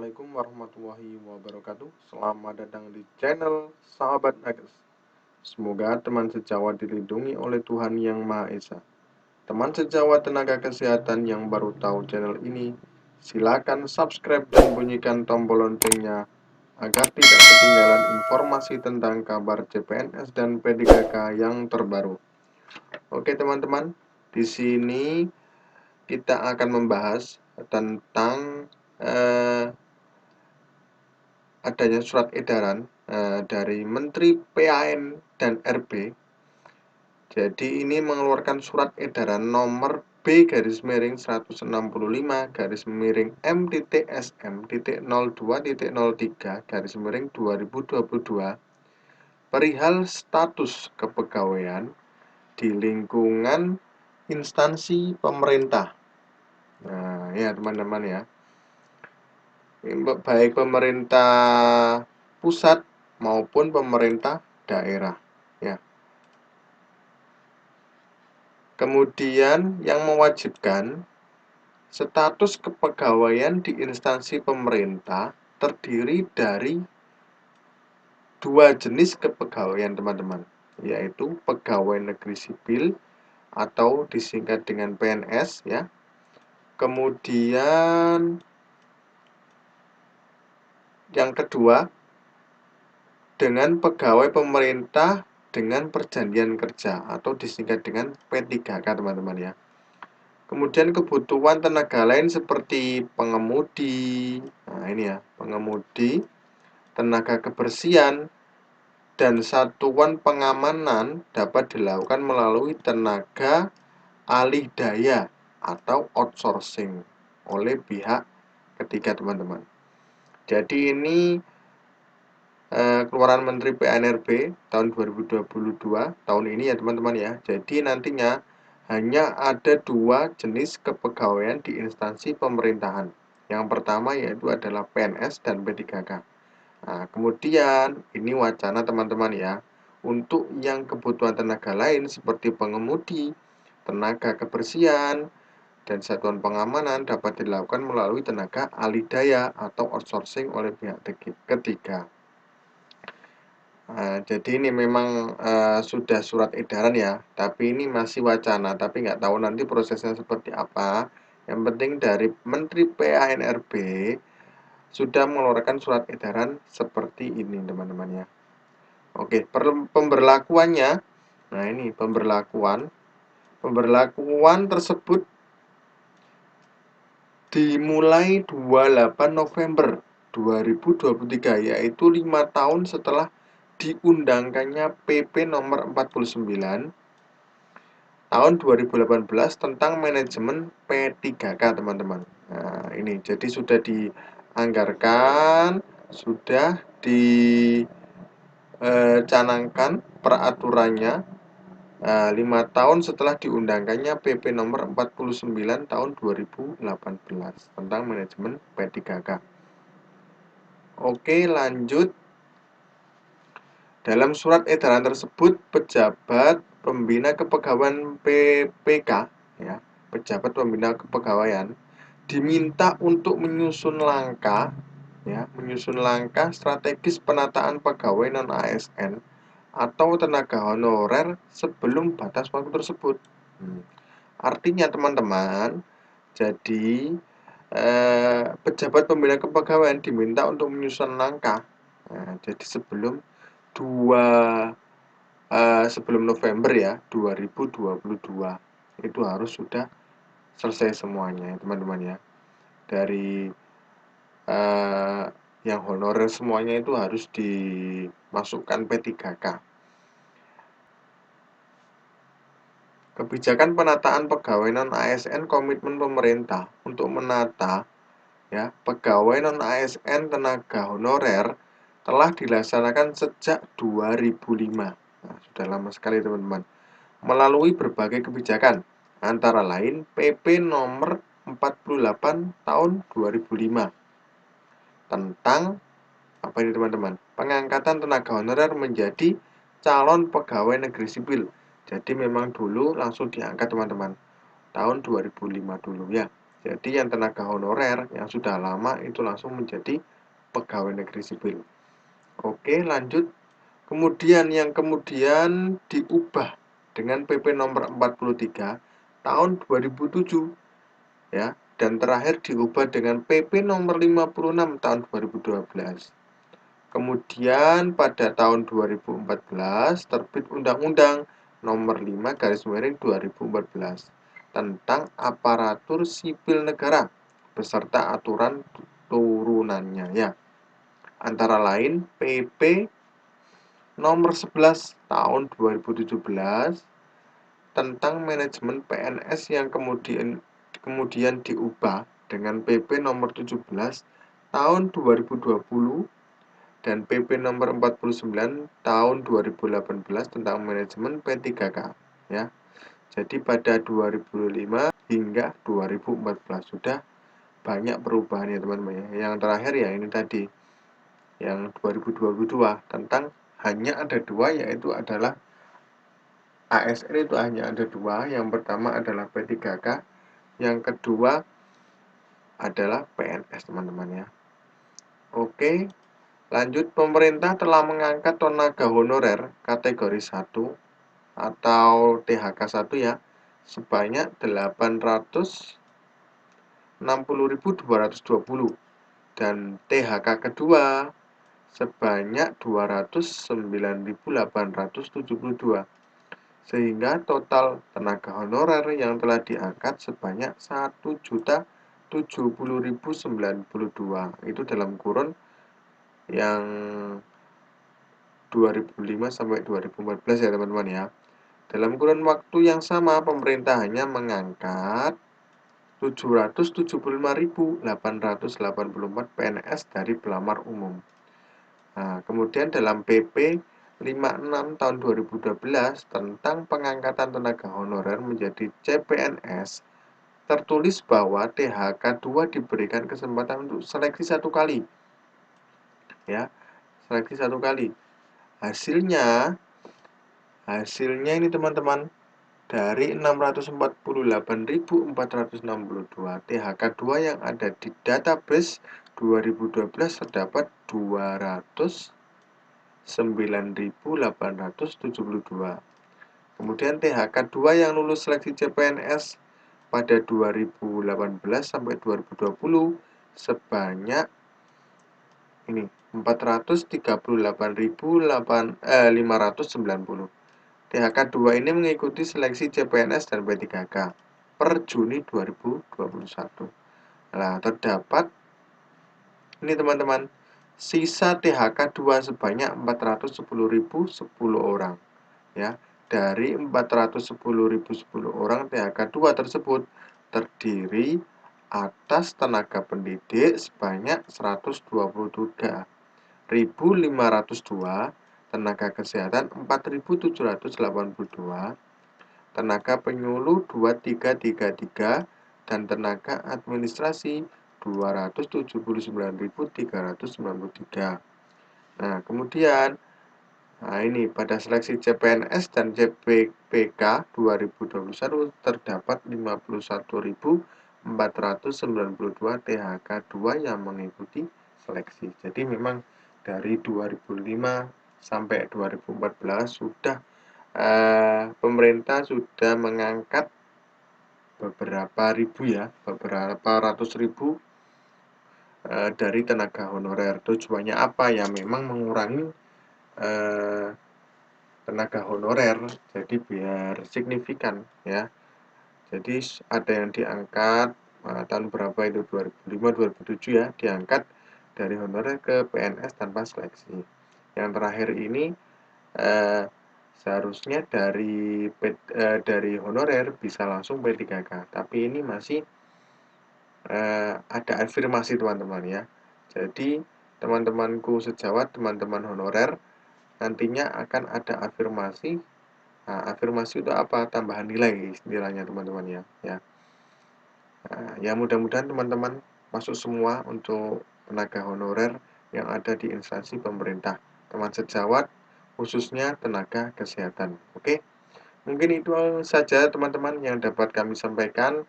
Assalamualaikum warahmatullahi wabarakatuh. Selamat datang di channel Sahabat Nakes. Semoga teman sejawat dilindungi oleh Tuhan Yang Maha Esa. Teman sejawat tenaga kesehatan yang baru tahu channel ini, silakan subscribe dan bunyikan tombol loncengnya agar tidak ketinggalan informasi tentang kabar CPNS dan P3K yang terbaru. Oke teman-teman, di sini kita akan membahas tentang adanya surat edaran dari Menteri PAN dan RB. Jadi ini mengeluarkan surat edaran nomor B-SM.02.03/2022 perihal status kepegawaian di lingkungan instansi pemerintah. Nah, ya teman-teman ya. Baik pemerintah pusat maupun pemerintah daerah ya. Kemudian yang mewajibkan status kepegawaian di instansi pemerintah terdiri dari dua jenis kepegawaian teman-teman, yaitu pegawai negeri sipil atau disingkat dengan PNS ya. Kemudian yang kedua, dengan pegawai pemerintah dengan perjanjian kerja atau disingkat dengan P3K teman-teman ya. Kemudian kebutuhan tenaga lain seperti pengemudi, nah ini ya, pengemudi, tenaga kebersihan, dan satuan pengamanan dapat dilakukan melalui tenaga alih daya atau outsourcing oleh pihak ketiga teman-teman. Jadi ini keluaran Menteri PNRB tahun 2022 tahun ini ya teman-teman ya. Jadi nantinya hanya ada dua jenis kepegawaian di instansi pemerintahan. Yang pertama yaitu adalah PNS dan P3K. Nah, kemudian ini wacana teman-teman ya. Untuk yang kebutuhan tenaga lain seperti pengemudi, tenaga kebersihan, dan satuan pengamanan dapat dilakukan melalui tenaga alih daya atau outsourcing oleh pihak ketiga. Jadi ini memang sudah surat edaran ya, tapi ini masih wacana, tapi nggak tahu nanti prosesnya seperti apa. Yang penting dari Menteri PANRB sudah mengeluarkan surat edaran seperti ini teman-teman ya. Oke, pemberlakuannya, nah ini pemberlakuan tersebut dimulai 28 November 2023, yaitu 5 tahun setelah diundangkannya PP nomor 49 tahun 2018 tentang manajemen P3K teman-teman. Nah ini jadi sudah dianggarkan, sudah dicanangkan peraturannya 5 tahun setelah diundangkannya PP nomor 49 tahun 2018 tentang manajemen P3K. Oke, lanjut. Dalam surat edaran tersebut, pejabat pembina kepegawaian PPK, ya, pejabat pembina kepegawaian diminta untuk menyusun langkah strategis penataan pegawai non ASN atau tenaga honorer sebelum batas waktu tersebut. Artinya teman-teman, jadi pejabat pembina kepegawaian diminta untuk menyusun langkah. Nah, jadi sebelum November ya 2022 itu harus sudah selesai semuanya teman-teman ya. Dari yang honorer semuanya itu harus dimasukkan P3K. Kebijakan penataan pegawai non ASN komitmen pemerintah untuk menata ya pegawai non ASN tenaga honorer telah dilaksanakan sejak 2005. Nah, sudah lama sekali teman-teman. Melalui berbagai kebijakan, antara lain PP nomor 48 tahun 2005 tentang apa ini teman-teman? Pengangkatan tenaga honorer menjadi calon pegawai negeri sipil. Jadi memang dulu langsung diangkat teman-teman. Tahun 2005 dulu ya. Jadi yang tenaga honorer yang sudah lama itu langsung menjadi pegawai negeri sipil. Oke, lanjut. Kemudian diubah dengan PP nomor 43 tahun 2007 ya, dan terakhir diubah dengan PP nomor 56 tahun 2012. Kemudian pada tahun 2014 terbit Undang-Undang nomor 5 garis miring 2014 tentang aparatur sipil negara beserta aturan turunannya ya. Antara lain PP nomor 11 tahun 2017 tentang manajemen PNS yang kemudian diubah dengan PP nomor 17 tahun 2020 dan PP nomor 49 tahun 2018 tentang manajemen P3K ya. Jadi pada 2005 hingga 2014 sudah banyak perubahan ya teman-teman ya. Yang terakhir ya ini tadi yang 2022 tentang hanya ada dua, yaitu adalah ASN itu hanya ada dua. Yang pertama adalah P3K, yang kedua adalah PNS teman-teman ya. Oke, lanjut. Pemerintah telah mengangkat tenaga honorer kategori 1 atau THK 1 ya sebanyak 860.220 dan THK kedua sebanyak 209.872 sehingga total tenaga honorer yang telah diangkat sebanyak 1.070.092 itu dalam kurun yang 2005 sampai 2014 ya teman-teman ya. Dalam kurun waktu yang sama pemerintah hanya mengangkat 775.884 PNS dari pelamar umum. Nah, kemudian dalam PP 56 tahun 2012 tentang pengangkatan tenaga honorer menjadi CPNS tertulis bahwa THK 2 diberikan kesempatan untuk seleksi satu kali. Ya, seleksi satu kali. Hasilnya ini teman-teman, dari 648.462 THK 2 yang ada di database 2012 terdapat 209.872. Kemudian THK 2 yang lulus seleksi CPNS pada 2018 sampai 2020 sebanyak ini 438.590. THK 2 ini mengikuti seleksi CPNS dan P3K per Juni 2021. Nah, terdapat ini teman-teman, sisa THK 2 sebanyak 410.010 orang. Ya, dari 410.010 orang THK 2 tersebut terdiri atas tenaga pendidik sebanyak 123.502, tenaga kesehatan 4.782, tenaga penyuluh 2.333, dan tenaga administrasi 279.393. Nah, kemudian ini pada seleksi CPNS dan CPPK 2021 terdapat 51.492 THK 2 yang mengikuti seleksi. Jadi memang dari 2005 sampai 2014 sudah pemerintah sudah mengangkat beberapa ratus ribu dari tenaga honorer. Tujuannya apa ya? Memang mengurangi tenaga honorer, jadi biar signifikan ya. Jadi ada yang diangkat tahun berapa itu 2005 2007 ya, diangkat dari honorer ke PNS tanpa seleksi. Yang terakhir ini seharusnya dari honorer bisa langsung P3K, tapi ini masih ada afirmasi teman-teman ya. Jadi teman-temanku sejawat, teman-teman honorer nantinya akan ada afirmasi. Nah, afirmasi itu apa? Tambahan nilai istilahnya teman-teman ya. Ya mudah-mudahan teman-teman masuk semua untuk tenaga honorer yang ada di instansi pemerintah, teman sejawat, khususnya tenaga kesehatan. Oke, mungkin itu saja teman-teman yang dapat kami sampaikan.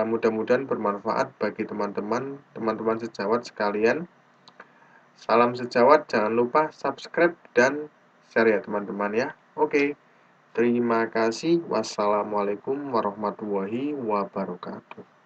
Mudah-mudahan bermanfaat bagi teman-teman sejawat sekalian. Salam sejawat, jangan lupa subscribe dan share ya teman-teman ya. Oke, terima kasih. Wassalamualaikum warahmatullahi wabarakatuh.